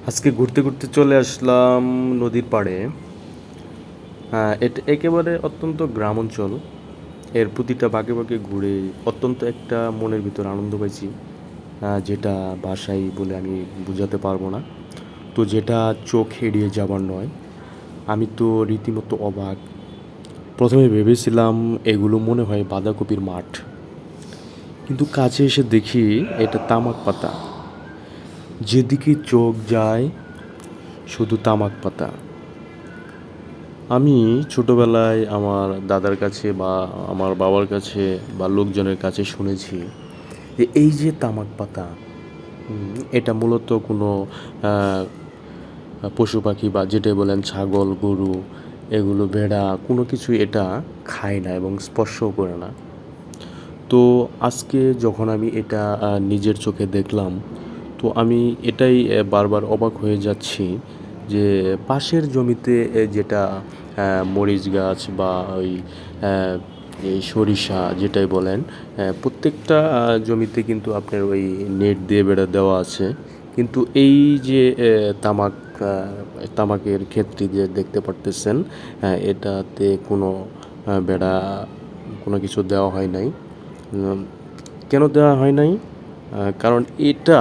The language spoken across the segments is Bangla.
আজকে ঘুরতে ঘুরতে চলে আসলাম নদীর পাড়ে। এটা একেবারে অত্যন্ত গ্রাম অঞ্চল। এর প্রতিটা বাঁকে বাঁকে ঘুরে অত্যন্ত একটা মনের ভিতর আনন্দ পাইছি, যেটা ভাষায় বলে আমি বোঝাতে পারবো না। তো যেটা চোখ এড়িয়ে যাবার নয়। আমি তো রীতিমতো অবাক। প্রথমে ভেবেছিলাম এগুলো মনে হয় বাঁধাকপির মাঠ, কিন্তু কাছে এসে দেখি এটা তামাক পাতা। যেদিকে চোখ যায় শুধু তামাক পাতা। আমি ছোটোবেলায় আমার দাদার কাছে বা আমার বাবার কাছে বা লোকজনের কাছে শুনেছি যে এই যে তামাক পাতা, এটা মূলত কোনো আহ, পশু পাখি বা যেটাই বলেন ছাগল গরু, এগুলো ভেড়া কোনো কিছু এটা খায় না এবং স্পর্শও করে না। তো আজকে যখন আমি এটা নিজের চোখে দেখলাম, তো আমি এটাই বারবার অবাক হয়ে যাচ্ছি যে পাশের জমিতে যেটা মরিচ গাছ বা ওই আহ, এই সরিষা যেটাই বলেন, প্রত্যেকটা জমিতে কিন্তু আপনার ওই নেট দিয়ে বেড়া দেওয়া আছে। কিন্তু এই যে তামাকের ক্ষেতটি যে দেখতে পারতেছেন, এটাতে কোনো বেড়া কোনো কিছু দেওয়া হয় নাই। কেন দেওয়া হয় নাই? কারণ এটা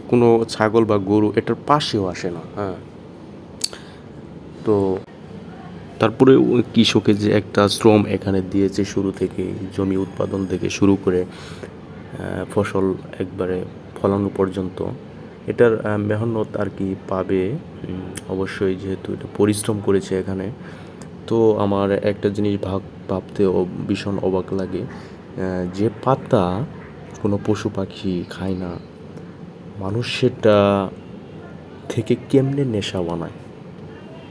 কোনো ছাগল বা গরু এটার পাশেও আসে না। হ্যাঁ, তো তারপরে ওই কৃষকের যে একটা শ্রম এখানে দিয়েছে শুরু থেকে, জমি উৎপাদন থেকে শুরু করে ফসল একবারে ফলানো পর্যন্ত, এটার মেহনত আর কি পাবে। অবশ্যই যেহেতু এটা পরিশ্রম করেছে এখানে। তো আমার একটা জিনিস ভাবতে ভীষণ অবাক লাগে, যে পাতা কোনো পশু পাখি খায় না, মানুষ সেটা থেকে কেমনে নেশা বানায়।